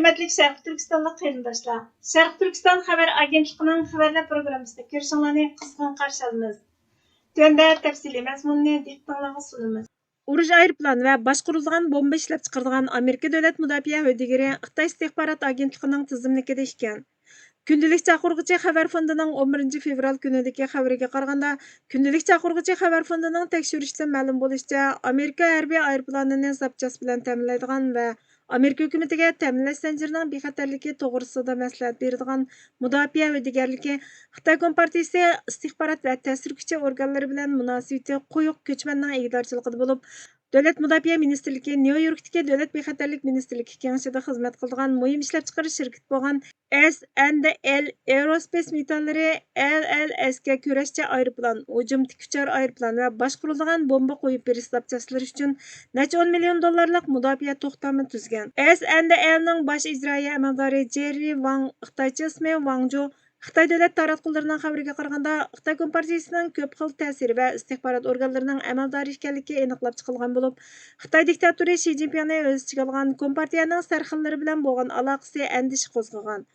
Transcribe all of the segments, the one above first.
Hürmetlik Şərq Türkistanlıq qarindoshlar, Şərq Türkistan xəbər agentliğinin xəbərlər proqramısında görüşünüzü qızğın qarşı alırıq. Tövəndə təfsili məzmununu diqqətinizə sunumuz. Uruş aeroplan və başqurulğan bomba işləp çıxardığan Amerika Dövlət Müdafiə höddigiri Xitay istihbarat agentliğinin tizimlikida ekan. Gündəlik Çaqırğıcı xəbər fondining 11 fevral günidagi xəbəriga qaraganda, Gündəlik Çaqırğıcı xəbər fondining tekshirishdan ma'lum bo'lishicha, Amerika hərbiy aeroplanini zapchas bilan ta'minlaydigan və Amerika hökumətiga ta'minlash zanjirining bexatarligi to'g'risida maslahat beradigan Mudofaa höddigarligi Xitoy Kompartiyasi istihbarat va ta'sir kuchi organlari bilan munosabati quyuq ko'chmanning egdorchiligida bo'lib, Davlat Mudofaa Ministrligi Nyu-Yorkdagi Davlat bexatarlik ministrligi kengashida xizmat qiladigan muhim ishlab chiqarish shirkati bo'lgan S&L Aerospace metallari LLSga kurashchi aeroplan, hujum tikuvchi aeroplan va boshqarilgan bomba qo'yib berish zapchaslari uchun necha 10 million dollarlik mudofaa to'xtami tuzgan. S&Lning bosh ijroiya amaldori Jerry Wang, Xitoycha ismi Wang Zhou, Xitoy davlat taratqullarining xabariga qaraganda, Xitoy Kompartiyasining ko'p xil ta'siri va istihbarat organlarining amaldori ekanligi aniqlab chiqilgan bo'lib, Xitoy diktatori Xi Jinpingni o'z ichiga olgan Kompartiyaning sarxillari bilan bo'lgan aloqasi andish qo'zg'agan.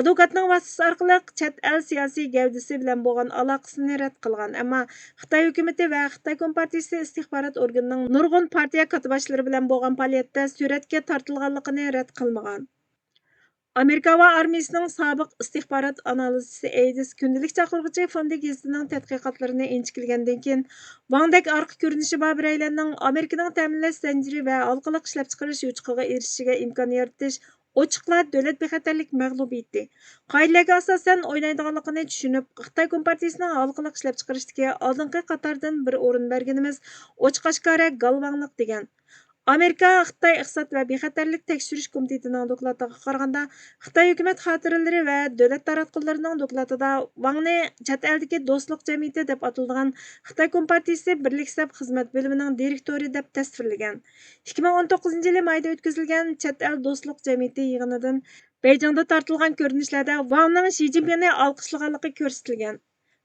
Advokatning vasitasi orqali chet el siyosiy gavdasi bilan bo'lgan aloqasini rad qilgan, ammo Xitoy hukumati va Xitoy Kompartiyasi istihbarat organining nurg'un partiya katiboshlari bilan bo'lgan faoliyatda suratga tortilganligini rad qilmagan. Amerika va armiyasining sobiq istihbarat analizchisi Aydis Gündəlik Çaqırğıcı fondi gazetining tadqiqotlarini inchikilgandan keyin Wangdek orqa ko'rinishi bor biraylarning Amerikaning ta'minlash zanjiri va halqaliq ishlab chiqarish yutuqiga erishishiga imkon yaratish ochiqlar davlat bexatarlik mag'lubiyati qoidalarga asosan o'ynaydiganligini tushunib, Xitoy Kompartiyasining halqaliq ishlab chiqarishdagi oldingi qatordan bir o'rin berganimiz ochiq-oshkora galvanglik degan. Amerika Xitoy iqtisod va bexatarlik tekshirish komitetining doklatiga qaraganda, Xitoy hukumat xotiralari va davlat taratqullarining dokladida Wangni chet eldagi do'stlik jamiyati deb ataladigan Xitoy Kompartiyasi birlik hisob xizmat bo'limining direktori deb tasvirlagan. 2019-yili mayda o'tkazilgan chet el do'stlik jamiyati yig'inidan Beijingda tortilgan ko'rinishlarda Wangning Xi Jinpingni olqishlaganligi ko'rsatilgan.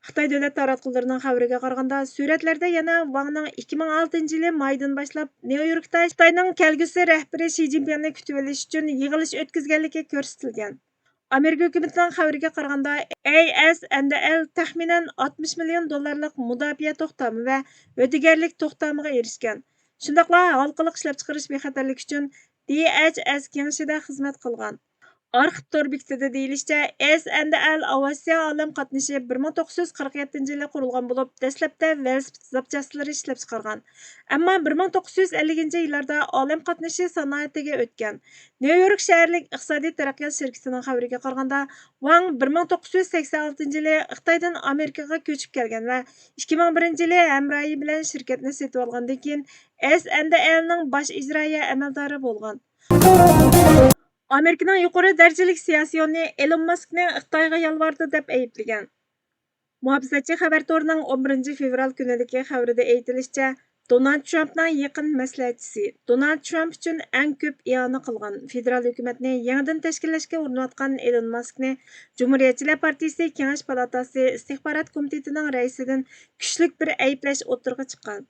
Xitoy davlat taratqullarining xabariga qaraganda, suratlarda yana Wangning 2006-yili maydan boshlab Nyu-Yorkda Xitoyning kelgusi rahbari Xi Jinpingni kutib olish uchun yig'ilish o'tkazganligi ko'rsatilgan. Amerika hukumatining xabariga qaraganda, S&L taxminan 60 million dollarlik mudofaa to'xtami va höddigarlik to'xtamiga erishgan. Shundaqla halqaliq ishlab chiqarish bexatarlik uchun DHS kengashida xizmat qilgan. Arxiv tor bekitida deyilishicha, S&L aviatsiya olam qatnashi 1947-yili qurilgan bo'lib, dastlabda velosiped zapchaslari ishlab chiqargan. Ammo 1950-yillarda olam qatnashi sanoatiga o'tgan. Nyu-York shaharlik iqtisodiy taraqqiyot shirkatining xabariga qaraganda, Wang 1986-yili Xitoydan Amerikaga ko'chib kelgan va 2001-yili hamrohi bilan shirkatni sotib olgandan keyin S&Lning bosh ijroiya amaldori bo'lgan. Amerikaning yuqori darajalik siyosiyoni Elon Muskni Xitoyga yolvordi deb ayblagan. Muhofizatchi xabar torining 11 fevral kunidagi xabarida aytilishicha, Donald Trumpning yaqin maslahatchisi Donald Trump uchun eng ko'p iona qilgan federal hukumatni yangidan tashkillashga urinayotgan Elon Muskni Cumhuriyetchilar partiyasi Kengash palatasi istihbarat komitetining raisidan kuchli bir ayblash o'tirg'i chiqqan.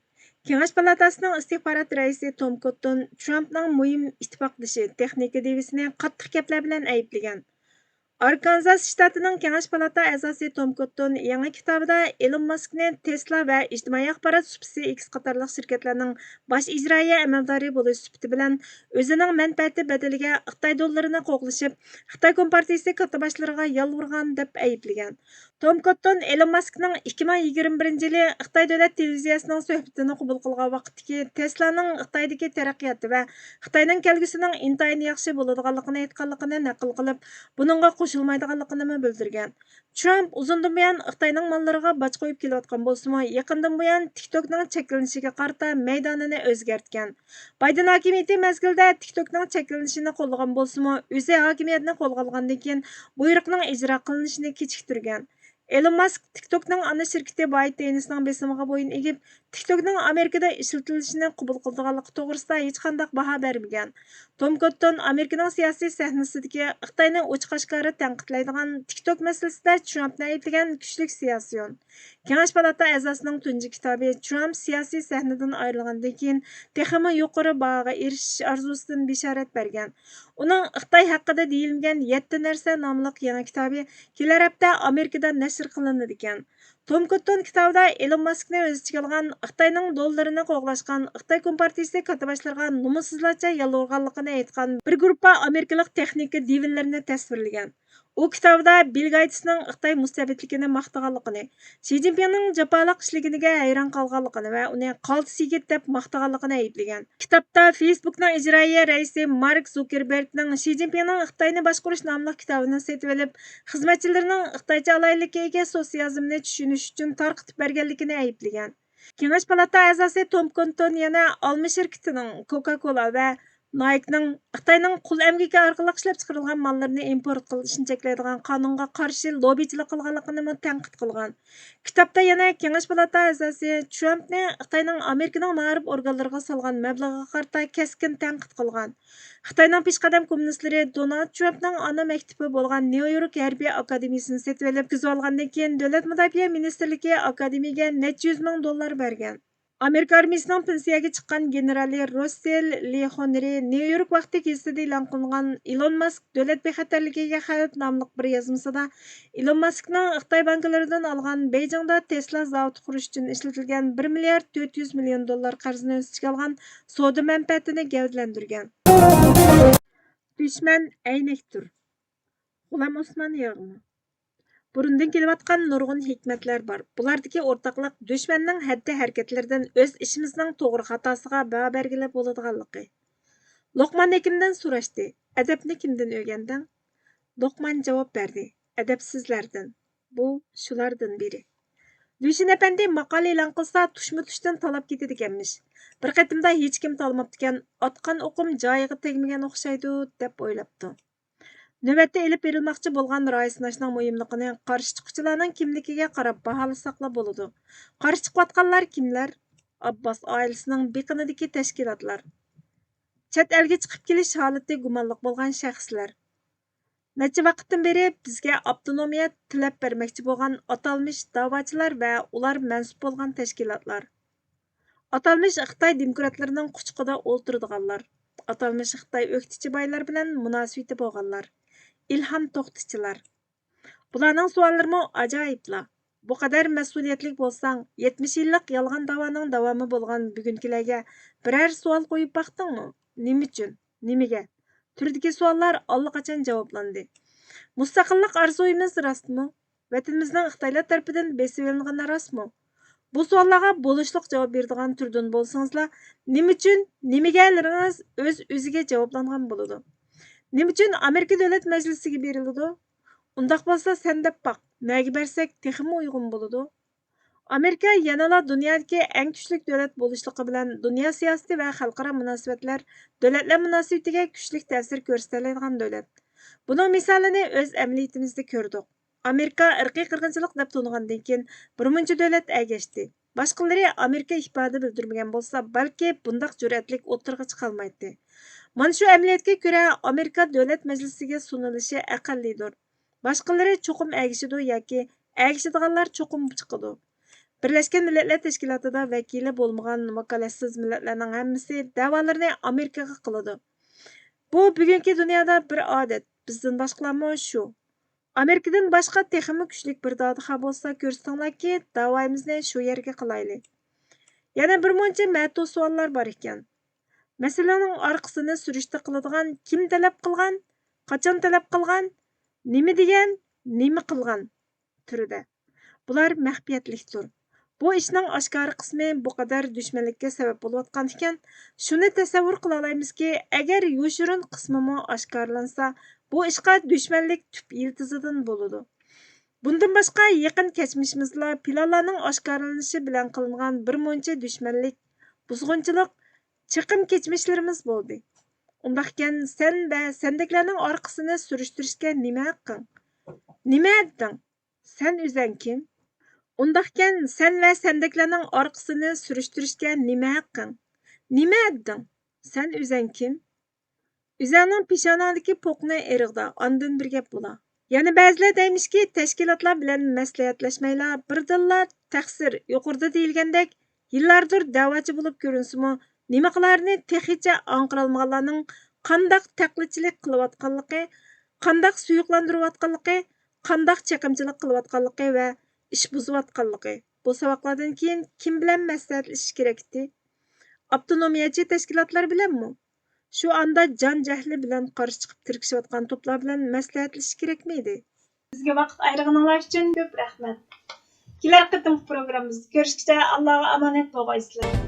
Kengash palatasining istihbarat raisi Tom Cotton Trumpning muhim ittifoqdoshi texnika devisini qattiq gaplar bilan ayblagan. Arkansas shtatining Kengash palata a'zosi Tom Cotton yangi kitobida Elon Muskni Tesla va ijtimoiy axborot supisi X qatorliq shirkatlarning bosh ijroiya amaldori bo'lish sifati bilan o'zining manfaati badaliga Xitoy dollarini qo'g'lashib, Xitoy Kompartiyasi katiboshlariga yolvorgan deb ayblagan. Tom Cotton Elon Muskning 2021-yili Xitoy davlat televiziyasining suhbatini qabul qilgan vaqtdagi Tesla'ning Xitoydagi taraqqiyoti va Xitoyning kelgusining intayin yaxshi bo'ladiganligini aytganligini naql qilib, buningga qo'shilmaydiganligini bildirgan. Trump uzundan buyon Xitoyning mollariga boj qo'yib kelayotgan bo'lsa-mu, yaqindan buyon TikTokning cheklanishiga qarata maydonini o'zgartgan. Bayden hokimiyati mezgilida TikTokning cheklanishini qo'llagan bo'lsa-mu, o'zi hokimiyatni qo'lga olgandan keyin buyruqning ijro qilinishini kechiktirgan. Elon Musk TikTokning ana shirkati ByteDance'ning besimiga bo'yin egib, TikTok'ның Amerikada işletilishini qabul qildiganligi to'g'risida hech qanday baho bermagan. Tom Cotton Amerikaning siyosiy sahnasidagi Xitoyni ochiq-oshkora tanqidlaydigan TikTok masalasida Trumpni ayblagan kuchli siyosiyon. Kengash palata a'zosining tunji kitobi Trump siyosiy sahnadan ayrilgandan keyin texmi yuqori bahoga erishish orzusidan bishorat bergan. Uning Xitoy haqida deyilgan 7 narsa nomli yangi kitobi kelar hafta Amerikada nashr qilinadi ekan. Tom Cotton kitobida Elon Muskni o'z ichiga olgan Xitoyning dollarini qo'g'lashgan Xitoy Kompartiyasi katibaşlarga nomussizlarcha yalvorganligini aytgan bir guruh Amerikalik texnika divinlarini tasvirlagan. U kitobida Bill Gatesning Xitoy mustabidligini maqtaganligini, Xi Jinpingning jafoliq ishlaganiga hayron qolganligini va uni qaltis yigit deb maqtaganligini aytlagan. Kitobda Facebookning ijroiya raisi Mark Zuckerbergning Xi Jinpingning Xitoyni boshqarish nomli kitobini sotib olib, xizmatchilarining Xitoycha alayligiga sotsializmni tushunish uchun tarqitib berganligini aytlagan. Kengash palata a'zosi Tom Cotton yana olma shirkatining Coca-Cola va Nike'ning Xitoyning qul amgaki orqali ishlab chiqarilgan mallarni import qilishni cheklaydigan qonunga qarshi lobbichilik qilganligini tanqid qilgan. Kitobda yana Kengash palata a'zosi Trumpni Xitoyning Amerikaning ma'rif organlariga solgan mablag'iga qarata keskin tanqid qilgan. Xitoyning peshqadam kommunistlari Donald Trumpning ana maktabi bo'lgan New York harbiy akademiyasini sotib olib, tuzib olgandan keyin Davlat mudofaa ministrligi akademiyaga necha yuz ming dollar bergan. Amerika armiyasining pensiyaga chiqqan generali Russell Lee Honore New York vaqti gazetida e'lon qilingan Elon Musk davlat bexatarligiga xavf nomli bir yozmasida Elon Muskning Xitoy banklaridan olgan Beijingda Tesla zavodi qurish uchun ishlatilgan 1 milliard 400 million dollar qarzni o'z ichiga olgan savdo manfaatini gavdalantirgan. Dushman aynakdir. G'ulam Osmon yog'mi? Burundan kelayotgan nurg'un hikmatlar bor. Bulardagi o'rtaqlik dushmanning haddi harakatlaridan o'z ishimizning to'g'ri xatosiga baho bergili bo'ladiganligi. Luqman kimdan so'rashdi? Adabni kimdan o'rganding? Luqman javob berdi. Adabsizlardan. Bu shulardan biri. Dushin apandi maqola e'lon qilsa, tushma-tushdan talab ketadi ekanmish. Bir qatimda hech kim talmabdi ekan, otgan o'qim joyiga tegmagan o'xshaydi deb o'ylabdi. Növbətdə elib verilmoqchi bo'lgan rayon sinashning muhimligini qarshi chiquvchilarning kimligiga qarab baholasak bo'ladi. Qarshi chiqayotganlar kimlar? Abbos oilasining biqinidagi tashkilotlar. Chet elga chiqib kelish holati gumonliq bo'lgan shaxslar. Necha vaqtdan beri bizga avtonomiya tilab bermoqchi bo'lgan atalmish da'vochilar va ular mansub bo'lgan tashkilotlar. Atalmish Xitoy demokratlarining quchqida o'ltiradiganlar. Atalmish Xitoy o'qituvchi boylar bilan munosabati bo'lganlar. İlham to'xtichilar. Bularning savollari ajoyiblar. Bu qadar mas'uliyatli bo'lsang, 70 yillik yolg'on da'voning davomi bo'lgan bugungilarga biror savol qo'yib baqdingmi? Nima uchun? Nimaga? Turdagi savollar allaqachon javoblandi. Mustaqillik orzuyimiz rostmi? Vatanimizning Xitoylar tarafidan besib olingani rostmi? Bu savollarga bo'lishliq javob beradigan turdan bo'lsangizlar, nima uchun, nimagalariniz o'z-o'ziga javoblangan bo'ladi? Nima uchun Amerika Davlat Majlisiga beriladi? Undaq bo'lsa sen deb baq, nega bersak texmi uyg'un bo'ladi? Amerika yanala dunyodagi eng kuchli davlat bo'lishligi bilan dunyo siyosati va xalqaro munosabatlar, davlatlar munosabatiga kuchli ta'sir ko'rsatadigan davlat. Buning misolini o'z amaliyatimizda ko'rdik. Amerika irqiy qirg'inchilik deb tonigandan keyin birmuncha davlat agashdi. Boshqalari Amerika ifoda bildirmagan bo'lsa, balki bundaq jur'atlik o'tirg'a chiqolmaydi. Mana shu amaliyotga ko'ra Amerika Davlat Majlisiga sunilishi aqallidir. Boshqalari cho'qim agishidi yoki agishadiganlar cho'qim chiqadi. Birlashgan Millatlar Tashkilotida vakili bo'lmagan vakolatsiz millatlarning hammasi da'volarini Amerikaga qiladi. Bu bugungi dunyoda bir odat. Bizdan boshqalarmi shu. Amerikadan boshqa texmi kuchli bir dodixa bo'lsa ko'rsatinglarki, da'voimizni shu yerga qilaylik. Yana bir muncha ma'tu savollar bor ekan. Masalaning orqasini surishta qiladigan kim talab qilgan, qachon talab qilgan, nima degan, nima qilgan turida. Bular maxfiyatlikdir. Bu ishning oshkora qismi bu qadar dushmanlikka sabab bo'layotgan ekan, shuni tasavvur qila olamizki, agar yoshirin qismimi oshkorlansa, bu ishqa dushmanlik tub yiltizidan bo'ladi. Bundan boshqa yaqin kechmishimizda planlarning oshkorlanishi bilan qilingan bir muncha dushmanlik, buzg'unchilik chiqim kechmishlarimiz bo'ldi. Undaqkan sen va sendeklarning orqasini surishtirishga nima haqqing? Nima etding? Sen o'zing kim? Undaqkən sən və səndəklərning arqısını sürüştürüşkə nima haqqın? Nima etding? Sən üzən kim? Üzəngning peshonangdagi po'qni eriqda, ondan bir gap bo'la. Yana ba'zilar deymishki, tashkilotlar bilan maslahatlashmayla birdinla taqsir yuqorida deyilgandek yillardir da'vochi bo'lib ko'rinsimi, nima qilarini texicha anqirolmaganlarning qandoq taqlidchilik qilayotganligi, qandoq suyuqlantirayotganligi, qandoq chaqimchilik qilayotganligi va ish buzayotganligi. Bu sabablardan keyin kim bilan maslahatlashish kerak edi? Avtonomiyachi tashkilotlar bilanmi? Shu anda jon jahli bilan qarshi chiqib tirkishayotgan to'plar bilan maslahatlashish kerakmidi? Bizga vaqt ayirganingiz uchun ko'p rahmat. Kelar qatimki programmamizda ko'rishguncha Allohga omonat bo'lgaysizlar.